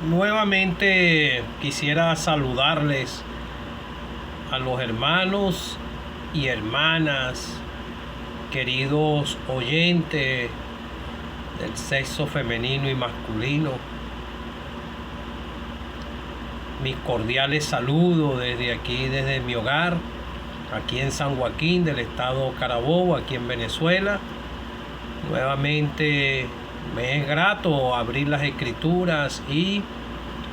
Nuevamente quisiera saludarles a los hermanos y hermanas, queridos oyentes del sexo femenino y masculino. Mis cordiales saludos desde aquí, desde mi hogar, aquí en San Joaquín del estado Carabobo, aquí en Venezuela. Nuevamente me es grato abrir las escrituras y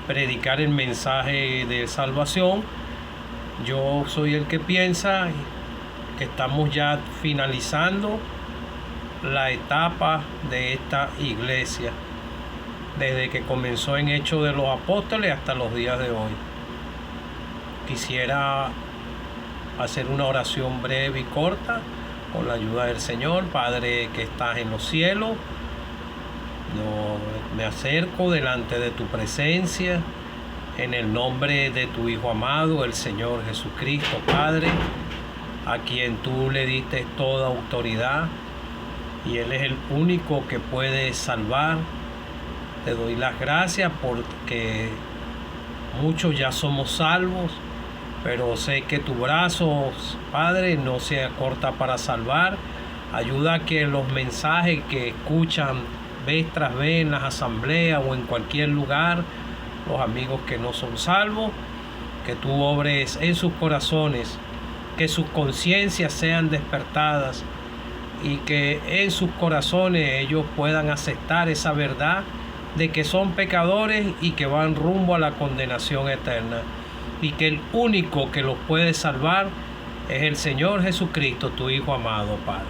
predicar el mensaje de salvación. Yo soy el que piensa que estamos ya finalizando la etapa de esta iglesia, desde que comenzó en Hechos de los Apóstoles hasta los días de hoy. Quisiera hacer una oración breve y corta con la ayuda del Señor. Padre que estás en los cielos, me acerco delante de tu presencia en el nombre de tu Hijo amado, el Señor Jesucristo, Padre, a quien tú le diste toda autoridad y Él es el único que puede salvar. Te doy las gracias porque muchos ya somos salvos, pero sé que tu brazo, Padre, no se acorta para salvar. Ayuda a que los mensajes que escuchan vez tras vez en las asambleas o en cualquier lugar, los amigos que no son salvos, que tú obres en sus corazones, que sus conciencias sean despertadas y que en sus corazones ellos puedan aceptar esa verdad de que son pecadores y que van rumbo a la condenación eterna, y que el único que los puede salvar es el Señor Jesucristo, tu Hijo amado, Padre.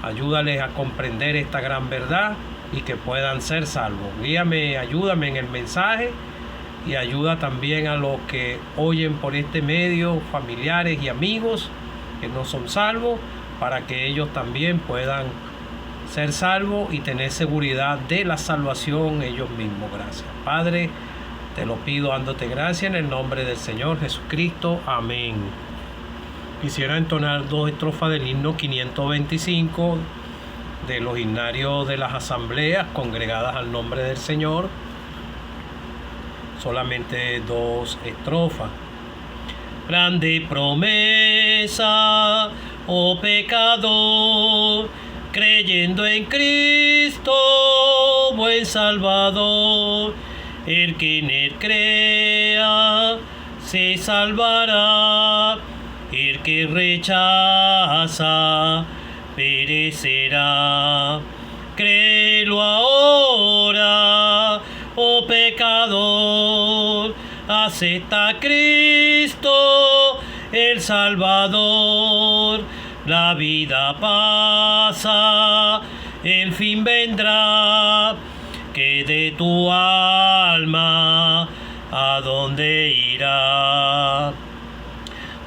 Ayúdales a comprender esta gran verdad y que puedan ser salvos. Guíame, ayúdame en el mensaje y ayuda también a los que oyen por este medio, familiares y amigos que no son salvos, para que ellos también puedan ser salvos y tener seguridad de la salvación ellos mismos. Gracias, Padre, te lo pido dándote gracias en el nombre del Señor Jesucristo. Amén. Quisiera entonar dos estrofas del himno 525 de los himnarios de las asambleas congregadas al nombre del Señor. Solamente dos estrofas. Grande promesa, oh pecador, creyendo en Cristo, buen Salvador, el que en él crea se salvará, el que rechaza perecerá. Créelo ahora, oh pecador, acepta a Cristo el Salvador. La vida pasa, el fin vendrá, que de tu alma a dónde irá.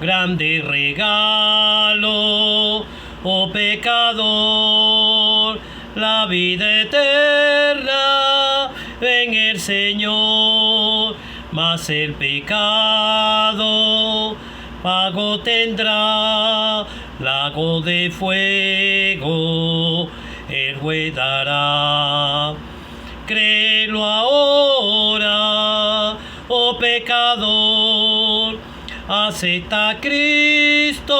Grande regalo, oh pecador, la vida eterna en el Señor, mas el pecado pago tendrá, lago de fuego el juez dará. Créelo ahora, oh pecador, acepta a Cristo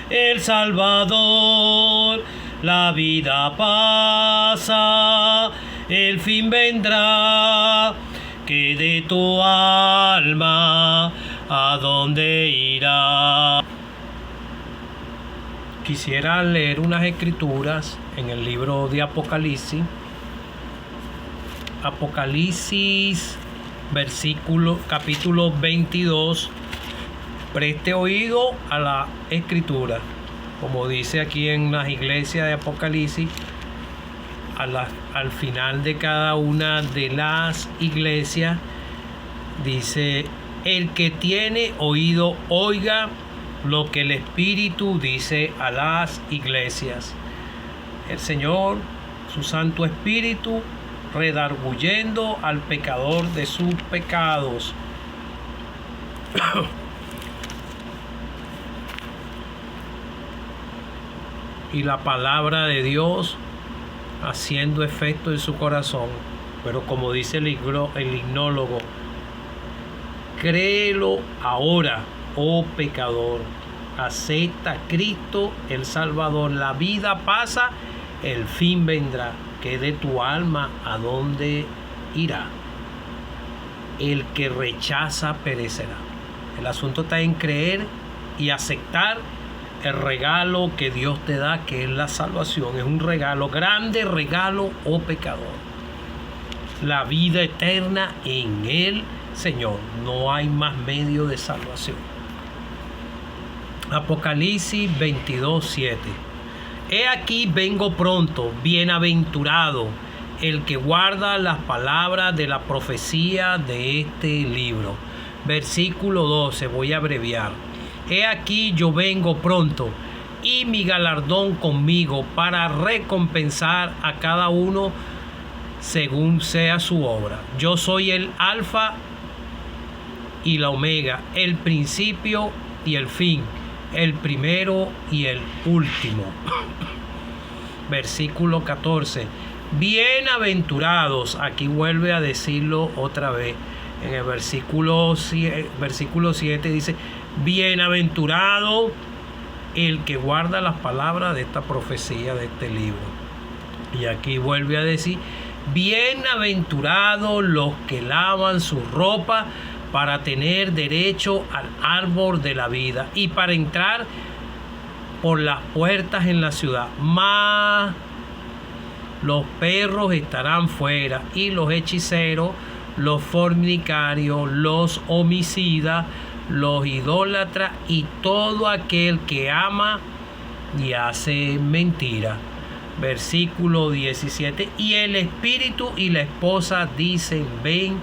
el Salvador. La vida pasa, el fin vendrá, que de tu alma a dónde irá. Quisiera leer unas escrituras en el libro de Apocalipsis. Apocalipsis, capítulo 22. Preste oído a la escritura. Como dice aquí en las iglesias de Apocalipsis, al final de cada una de las iglesias, dice: el que tiene oído, oiga lo que el Espíritu dice a las iglesias. El Señor, su Santo Espíritu, redarguyendo al pecador de sus pecados. Y la palabra de Dios haciendo efecto en su corazón. Pero como dice el himnólogo, créelo ahora, oh pecador. Acepta a Cristo el Salvador. La vida pasa, el fin vendrá. Que de tu alma a dónde irá. El que rechaza perecerá. El asunto está en creer y aceptar el regalo que Dios te da, que es la salvación. Es un regalo, grande regalo, oh pecador. La vida eterna en el Señor. No hay más medio de salvación. Apocalipsis 22:7. He aquí vengo pronto, bienaventurado el que guarda las palabras de la profecía de este libro. Versículo 12, voy a abreviar. He aquí yo vengo pronto, y mi galardón conmigo, para recompensar a cada uno según sea su obra. Yo soy el Alfa y la Omega, el principio y el fin, el primero y el último. Versículo 14. Bienaventurados, aquí vuelve a decirlo otra vez. En el versículo 7 dice: bienaventurado el que guarda las palabras de esta profecía, de este libro. Y aquí vuelve a decir: bienaventurados los que lavan su ropa para tener derecho al árbol de la vida y para entrar por las puertas en la ciudad. Mas los perros estarán fuera, y los hechiceros, los fornicarios, los homicidas, los idólatras y todo aquel que ama y hace mentira. Versículo 17. Y el espíritu y la esposa dicen: ven.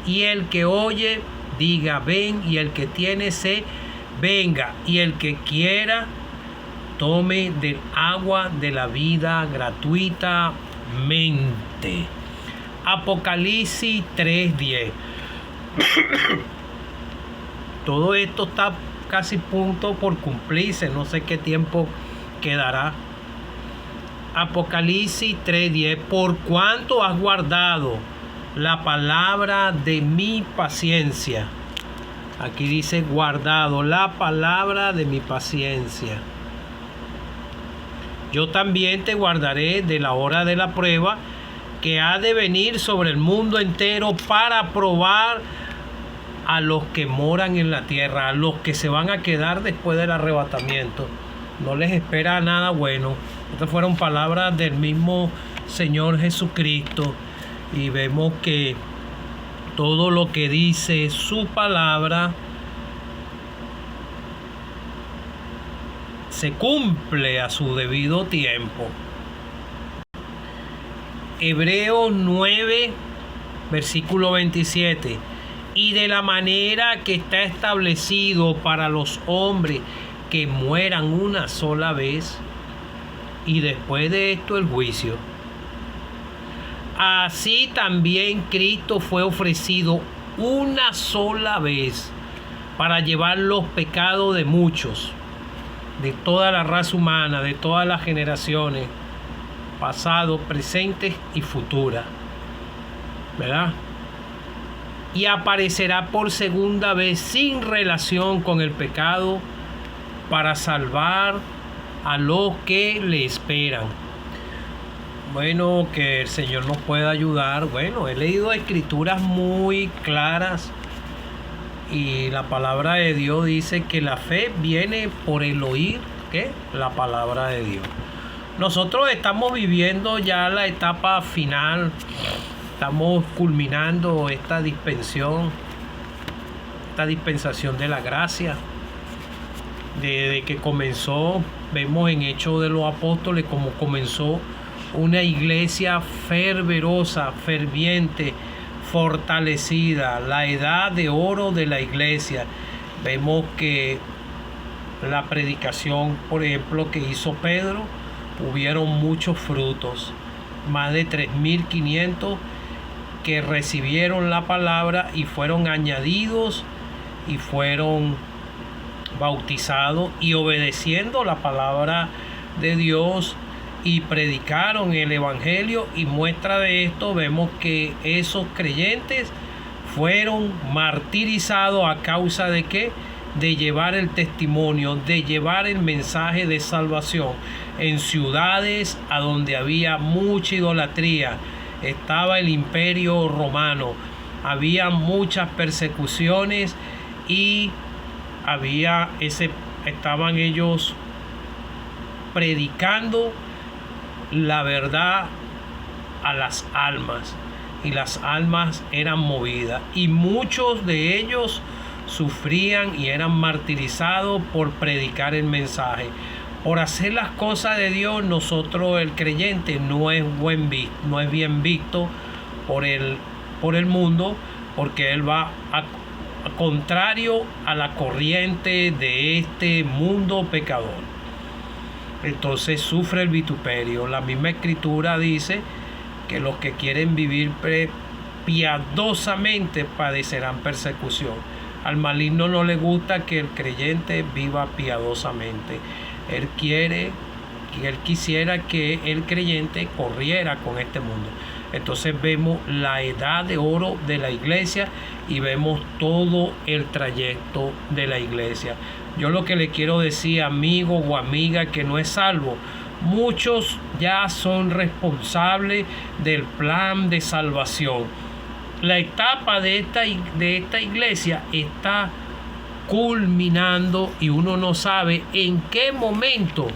Y el que oye, diga: ven. Y el que tiene sed, venga. Y el que quiera, tome del agua de la vida gratuitamente. Apocalipsis 3:10. Todo esto está casi punto por cumplirse. No sé qué tiempo quedará. Apocalipsis 3:10. Por cuanto has guardado la palabra de mi paciencia. Aquí dice guardado la palabra de mi paciencia. Yo también te guardaré de la hora de la prueba que ha de venir sobre el mundo entero, para probar a los que moran en la tierra, a los que se van a quedar después del arrebatamiento. No les espera nada bueno. Estas fueron palabras del mismo Señor Jesucristo, y vemos que todo lo que dice su palabra se cumple a su debido tiempo. Hebreos 9, versículo 27. Y de la manera que está establecido para los hombres que mueran una sola vez, y después de esto el juicio. Así también Cristo fue ofrecido una sola vez para llevar los pecados de muchos, de toda la raza humana, de todas las generaciones, pasados, presentes y futuras, ¿verdad? Y aparecerá por segunda vez sin relación con el pecado para salvar a los que le esperan. Bueno, que el Señor nos pueda ayudar. Bueno, he leído escrituras muy claras, y la palabra de Dios dice que la fe viene por el oír, ¿qué? La palabra de Dios. Nosotros estamos viviendo ya la etapa final. Estamos culminando esta dispensación de la gracia. Desde que comenzó, vemos en Hechos de los Apóstoles cómo comenzó una iglesia fervorosa, ferviente, fortalecida, la edad de oro de la iglesia. Vemos que la predicación, por ejemplo, que hizo Pedro, hubieron muchos frutos, más de 3.500 que recibieron la palabra y fueron añadidos y fueron bautizados y obedeciendo la palabra de Dios, y predicaron el evangelio, y muestra de esto vemos que esos creyentes fueron martirizados a causa de ¿qué? De llevar el testimonio, de llevar el mensaje de salvación en ciudades a donde había mucha idolatría. Estaba el imperio romano, había muchas persecuciones y estaban ellos predicando la verdad a las almas, y las almas eran movidas, y muchos de ellos sufrían y eran martirizados por predicar el mensaje. Por hacer las cosas de Dios, nosotros, el creyente, no es bien visto por el mundo, porque él va contrario a la corriente de este mundo pecador. Entonces sufre el vituperio. La misma escritura dice que los que quieren vivir piadosamente padecerán persecución. Al maligno no le gusta que el creyente viva piadosamente. Él quisiera que el creyente corriera con este mundo. Entonces vemos la edad de oro de la iglesia y vemos todo el trayecto de la iglesia. Yo lo que le quiero decir, amigo o amiga que no es salvo, muchos ya son responsables del plan de salvación. La etapa de esta iglesia está culminando y uno no sabe en qué momento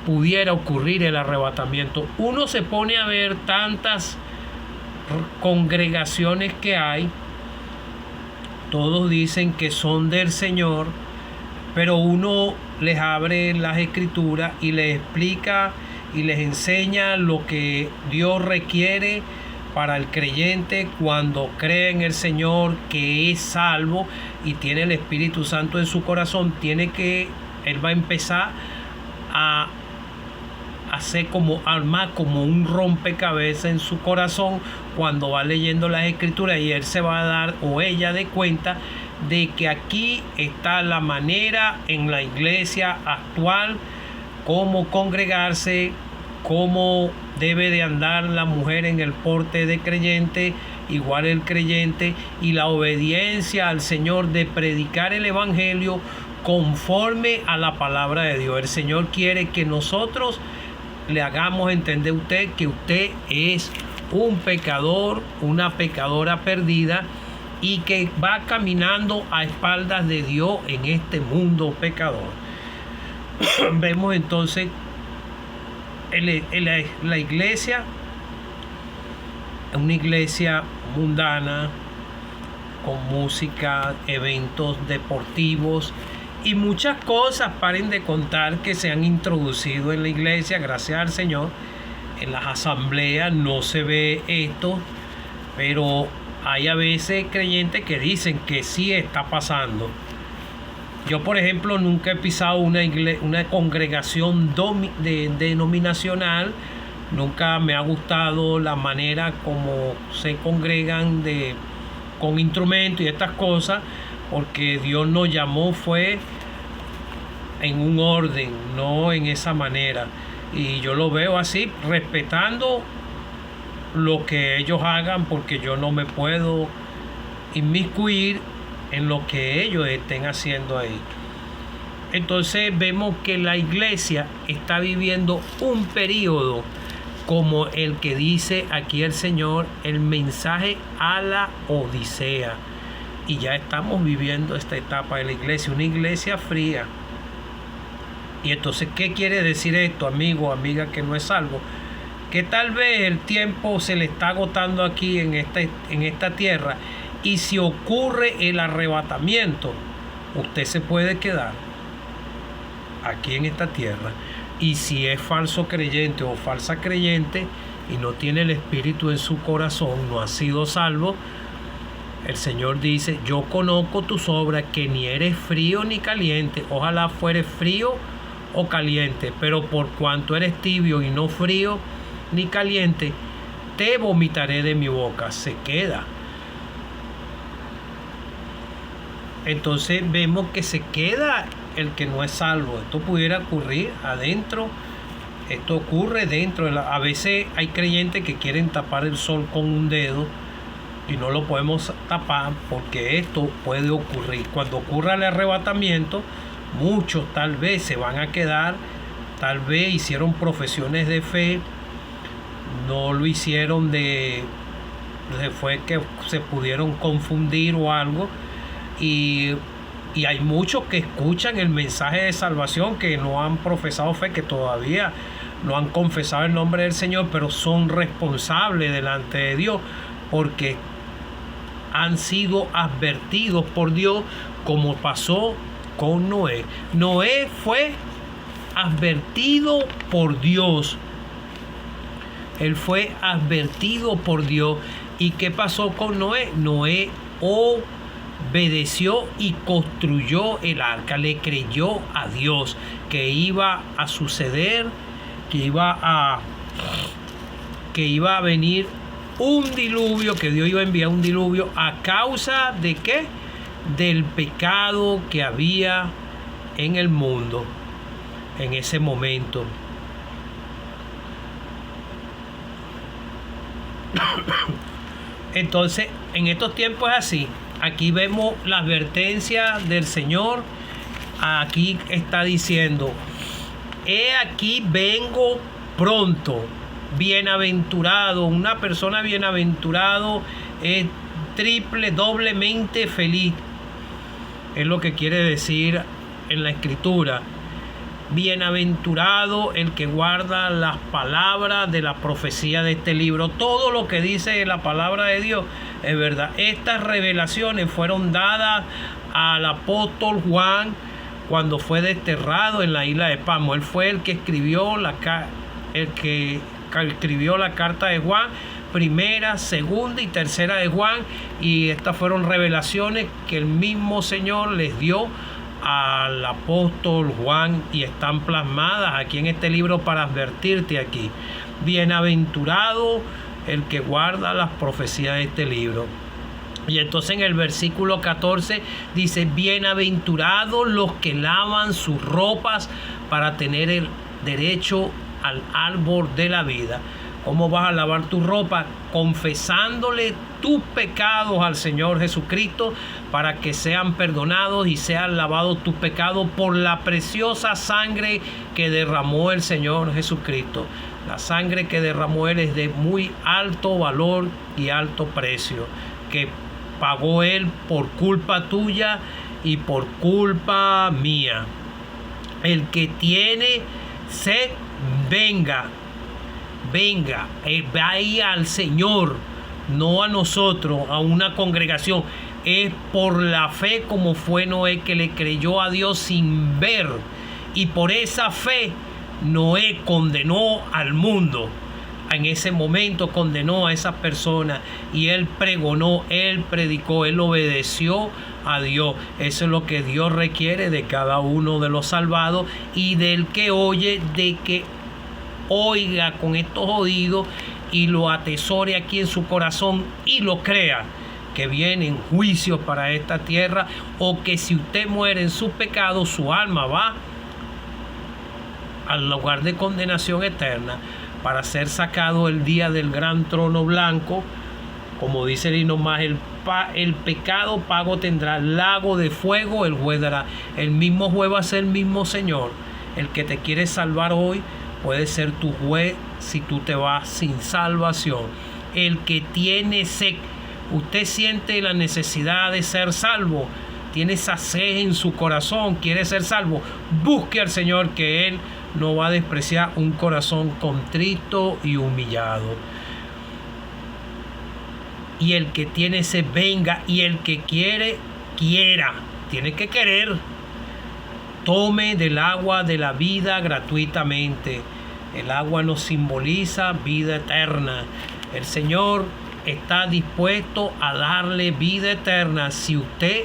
pudiera ocurrir el arrebatamiento. Uno se pone a ver tantas congregaciones que hay, todos dicen que son del Señor, pero uno les abre las escrituras y les explica y les enseña lo que Dios requiere para el creyente cuando cree en el Señor, que es salvo y tiene el Espíritu Santo en su corazón. Él va a empezar a hacer armar como un rompecabezas en su corazón cuando va leyendo las escrituras, y él se va a dar, o ella, de cuenta de que aquí está la manera en la iglesia actual, cómo congregarse, cómo debe de andar la mujer en el porte de creyente, igual el creyente, y la obediencia al Señor de predicar el evangelio conforme a la palabra de Dios. El Señor quiere que nosotros le hagamos entender a usted que usted es un pecador, una pecadora perdida, y que va caminando a espaldas de Dios en este mundo pecador. Vemos entonces la iglesia, una iglesia mundana, con música, eventos deportivos y muchas cosas, paren de contar, que se han introducido en la iglesia, gracias al Señor. En las asambleas no se ve esto, pero hay a veces creyentes que dicen que sí está pasando. Yo, por ejemplo, nunca he pisado una congregación denominacional. Nunca me ha gustado la manera como se congregan con instrumentos y estas cosas, porque Dios nos llamó fue en un orden, no en esa manera. Y yo lo veo así, respetando lo que ellos hagan, porque yo no me puedo inmiscuir en lo que ellos estén haciendo ahí. Entonces vemos que la iglesia está viviendo un periodo como el que dice aquí el Señor, el mensaje a la Odisea. Y ya estamos viviendo esta etapa de la iglesia, una iglesia fría. Y entonces, ¿qué quiere decir esto, amigo o amiga que no es salvo? Que tal vez el tiempo se le está agotando aquí en esta tierra, y si ocurre el arrebatamiento, usted se puede quedar aquí en esta tierra. Y si es falso creyente o falsa creyente y no tiene el Espíritu en su corazón, no ha sido salvo, el Señor dice: yo conozco tus obras, que ni eres frío ni caliente. Ojalá fueres frío o caliente, pero por cuanto eres tibio y no frío ni caliente, te vomitaré de mi boca. Se queda. Entonces vemos que se queda el que no es salvo. Esto pudiera ocurrir adentro Esto ocurre dentro de a veces hay creyentes que quieren tapar el sol con un dedo y no lo podemos tapar porque esto puede ocurrir. Cuando ocurra el arrebatamiento, muchos tal vez se van a quedar, tal vez hicieron profesiones de fe, no lo hicieron fue que se pudieron confundir o algo, y hay muchos que escuchan el mensaje de salvación que no han profesado fe, que todavía no han confesado el nombre del Señor, pero son responsables delante de Dios porque han sido advertidos por Dios, como pasó con Noé. Noé fue advertido por Dios. Él fue advertido por Dios. ¿Y qué pasó con Noé? Noé obedeció y construyó el arca. Le creyó a Dios que iba a suceder, que iba a venir un diluvio, que Dios iba a enviar un diluvio a causa de ¿qué? Del pecado que había en el mundo en ese momento. Entonces, en estos tiempos es así. Aquí vemos la advertencia del Señor. Aquí está diciendo: he aquí vengo pronto. Bienaventurado, una persona bienaventurado es doblemente feliz. Es lo que quiere decir en la Escritura. Bienaventurado el que guarda las palabras de la profecía de este libro. Todo lo que dice la palabra de Dios es verdad. Estas revelaciones fueron dadas al apóstol Juan cuando fue desterrado en la isla de Patmos. Él fue el que escribió la carta de Juan, primera, segunda y tercera de Juan, y estas fueron revelaciones que el mismo Señor les dio al apóstol Juan y están plasmadas aquí en este libro para advertirte aquí. Bienaventurado el que guarda las profecías de este libro. Y entonces en el versículo 14 dice: bienaventurados los que lavan sus ropas para tener el derecho al árbol de la vida. ¿Cómo vas a lavar tu ropa? Confesándole tus pecados al Señor Jesucristo para que sean perdonados y sean lavados tus pecados por la preciosa sangre que derramó el Señor Jesucristo. La sangre que derramó Él es de muy alto valor y alto precio, que pagó Él por culpa tuya y por culpa mía. El que tiene sed, venga, vaya al Señor, no a nosotros, a una congregación. Es por la fe como fue Noé, que le creyó a Dios sin ver, y por esa fe Noé condenó al mundo. En ese momento condenó a esas personas y él pregonó, él predicó, él obedeció a Dios. Eso es lo que Dios requiere de cada uno de los salvados y del que oye, de que oiga con estos oídos y lo atesore aquí en su corazón y lo crea, que vienen juicios para esta tierra, o que si usted muere en sus pecados, su alma va al lugar de condenación eterna para ser sacado el día del gran trono blanco. Como dice el himno, más el pecado pago tendrá, lago de fuego el juez dará. El mismo juez va a ser el mismo Señor. El que te quiere salvar hoy puede ser tu juez si tú te vas sin salvación. El que tiene sed, usted siente la necesidad de ser salvo, tiene esa sed en su corazón, quiere ser salvo, busque al Señor, que Él no va a despreciar un corazón contrito y humillado. Y el que tiene sed, venga, y el que quiere, quiera, tiene que querer. Tome del agua de la vida gratuitamente. El agua nos simboliza vida eterna. El Señor está dispuesto a darle vida eterna si usted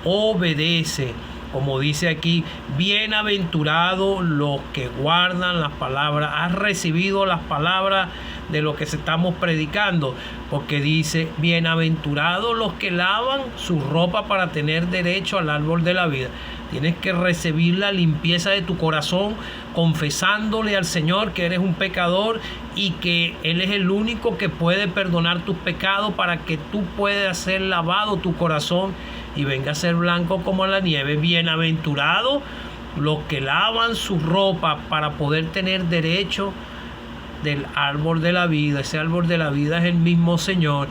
obedece. Como dice aquí, bienaventurados los que guardan las palabras. ¿Has recibido las palabras de lo que estamos predicando? Porque dice, bienaventurados los que lavan su ropa para tener derecho al árbol de la vida. Tienes que recibir la limpieza de tu corazón, confesándole al Señor que eres un pecador y que Él es el único que puede perdonar tus pecados para que tú puedas ser lavado tu corazón y venga a ser blanco como la nieve. Bienaventurados los que lavan su ropa para poder tener derecho del árbol de la vida. Ese árbol de la vida es el mismo Señor.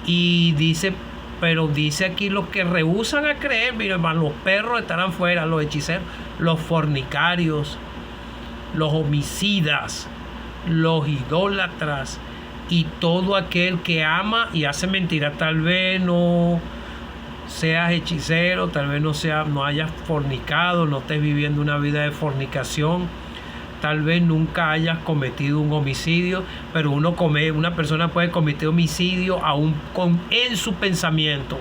Y dice, pero dice aquí los que rehúsan a creer, mira hermano, los perros estarán fuera, los hechiceros, los fornicarios, los homicidas, los idólatras y todo aquel que ama y hace mentira. Tal vez no seas hechicero, tal vez no hayas fornicado, no estés viviendo una vida de fornicación, tal vez nunca hayas cometido un homicidio, pero una persona puede cometer homicidio aún en su pensamiento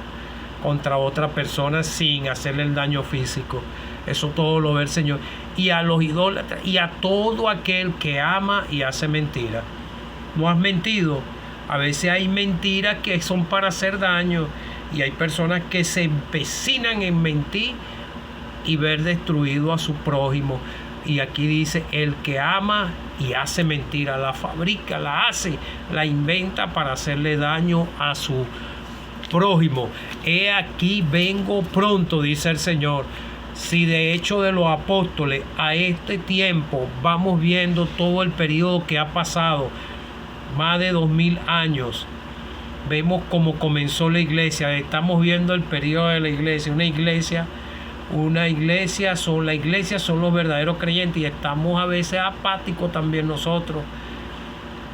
contra otra persona sin hacerle el daño físico. Eso todo lo ve el Señor. Y a los idólatras y a todo aquel que ama y hace mentira. ¿No has mentido? A veces hay mentiras que son para hacer daño y hay personas que se empecinan en mentir y ver destruido a su prójimo. Y aquí dice, el que ama y hace mentira, la fabrica, la hace, la inventa para hacerle daño a su prójimo. He aquí vengo pronto, dice el Señor. Si de hecho de los apóstoles a este tiempo vamos viendo todo el periodo que ha pasado, más de 2000 años, vemos cómo comenzó la iglesia, estamos viendo el periodo de la iglesia, la iglesia son los verdaderos creyentes y estamos a veces apáticos también nosotros,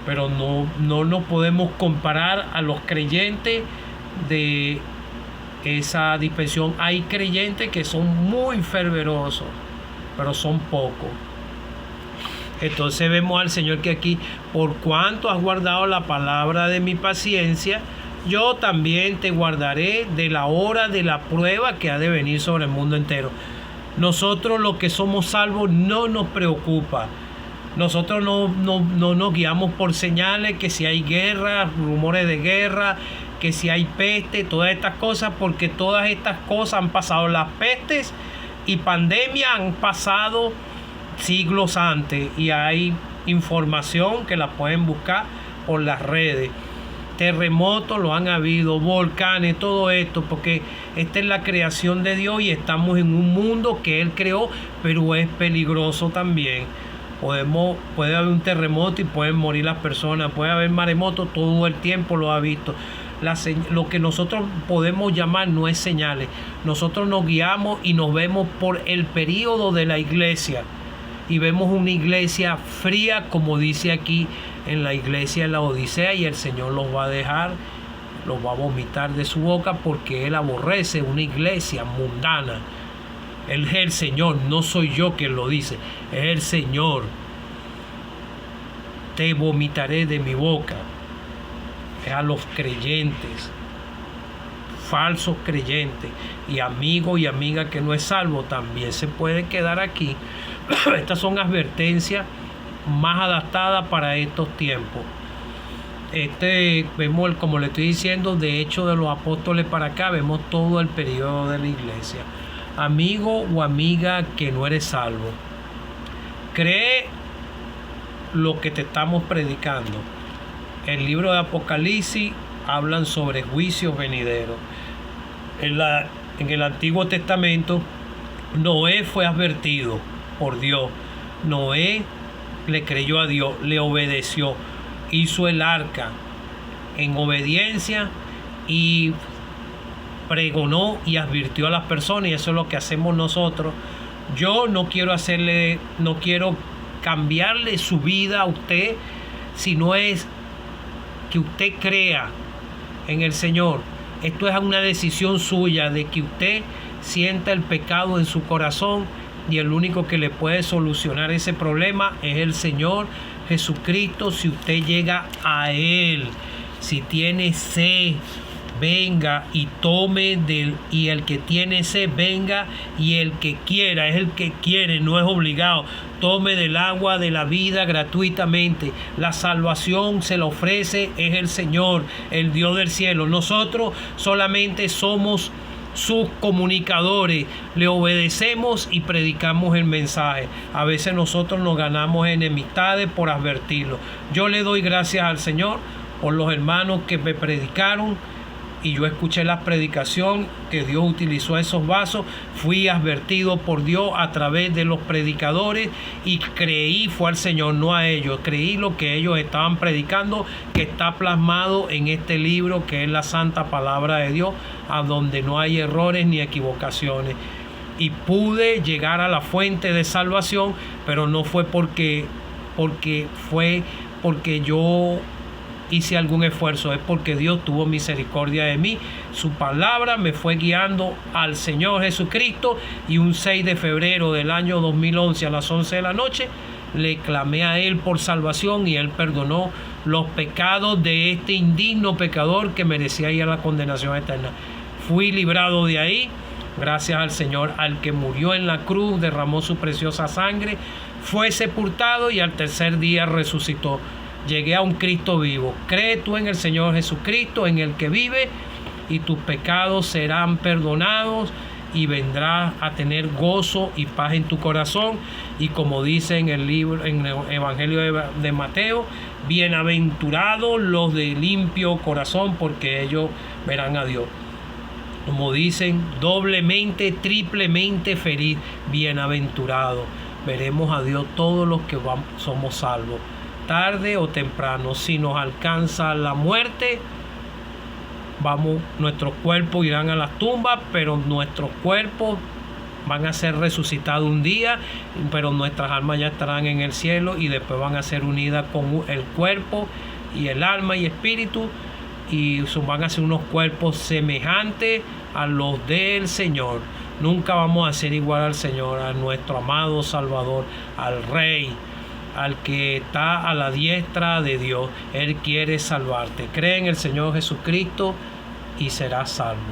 pero no nos podemos comparar a los creyentes de esa dispensación. Hay creyentes que son muy fervorosos, pero son pocos. Entonces vemos al Señor que aquí, por cuanto has guardado la palabra de mi paciencia, yo también te guardaré de la hora de la prueba que ha de venir sobre el mundo entero. Nosotros los que somos salvos no nos preocupa. Nosotros no nos guiamos por señales, que si hay guerra, rumores de guerra, que si hay peste, todas estas cosas, porque todas estas cosas han pasado. Las pestes y pandemia han pasado siglos antes y hay información que la pueden buscar por las redes. Terremotos lo han habido, volcanes, todo esto, porque esta es la creación de Dios y estamos en un mundo que Él creó, pero es peligroso también. Puede haber un terremoto y pueden morir las personas, puede haber maremotos, todo el tiempo lo ha visto. Lo que nosotros podemos llamar no es señales. Nosotros nos guiamos y nos vemos por el periodo de la iglesia y vemos una iglesia fría, como dice aquí en la iglesia de la Odisea, y el Señor los va a dejar, los va a vomitar de su boca, porque Él aborrece una iglesia mundana. Él es el Señor, no soy yo quien lo dice, es el Señor. Te vomitaré de mi boca. Es a los creyentes, falsos creyentes, y amigo y amiga que no es salvo, también se puede quedar aquí. Estas son advertencias más adaptadas para estos tiempos. Vemos, como le estoy diciendo, de hecho de los apóstoles para acá, vemos todo el periodo de la iglesia. Amigo o amiga que no eres salvo, cree lo que te estamos predicando. El libro de Apocalipsis hablan sobre juicios venideros. En el Antiguo Testamento, Noé fue advertido por Dios. Noé le creyó a Dios, le obedeció, hizo el arca en obediencia y pregonó y advirtió a las personas, y eso es lo que hacemos nosotros. Yo no quiero cambiarle su vida a usted, sino es que usted crea en el Señor. Esto es una decisión suya, de que usted sienta el pecado en su corazón, y el único que le puede solucionar ese problema es el Señor Jesucristo. Si usted llega a Él, si tiene sed, venga y tome y el que tiene sed venga, y el que quiera, es el que quiere, no es obligado, tome del agua de la vida gratuitamente. La salvación se la ofrece es el Señor, el Dios del cielo. Nosotros solamente somos sus comunicadores, le obedecemos y predicamos el mensaje. A veces nosotros nos ganamos enemistades por advertirlo. Yo le doy gracias al Señor por los hermanos que me predicaron, y yo escuché la predicación que Dios utilizó esos vasos. Fui advertido por Dios a través de los predicadores y creí, fue al Señor, no a ellos. Creí lo que ellos estaban predicando, que está plasmado en este libro que es la Santa Palabra de Dios, a donde no hay errores ni equivocaciones. Y pude llegar a la fuente de salvación, pero no fue porque yo hice algún esfuerzo, es porque Dios tuvo misericordia de mí. Su palabra me fue guiando al Señor Jesucristo, y un 6 de febrero del año 2011 a las 11 de la noche le clamé a Él por salvación, y Él perdonó los pecados de este indigno pecador que merecía ir a la condenación eterna. Fui librado de ahí gracias al Señor, al que murió en la cruz, derramó su preciosa sangre, fue sepultado y al tercer día resucitó. Llegué a un Cristo vivo. Cree tú en el Señor Jesucristo, en el que vive, y tus pecados serán perdonados, y vendrás a tener gozo y paz en tu corazón. Y como dice en el libro, en el Evangelio de Mateo, bienaventurados los de limpio corazón, porque ellos verán a Dios. Como dicen, doblemente, triplemente feliz, bienaventurado. Veremos a Dios todos los que somos salvos. Tarde o temprano, si nos alcanza la muerte, nuestros cuerpos irán a las tumbas, pero nuestros cuerpos van a ser resucitados un día, pero nuestras almas ya estarán en el cielo, y después van a ser unidas con el cuerpo y el alma y espíritu, y van a ser unos cuerpos semejantes a los del Señor. Nunca vamos a ser igual al Señor, a nuestro amado Salvador, al Rey, al que está a la diestra de Dios. Él quiere salvarte. Cree en el Señor Jesucristo y serás salvo.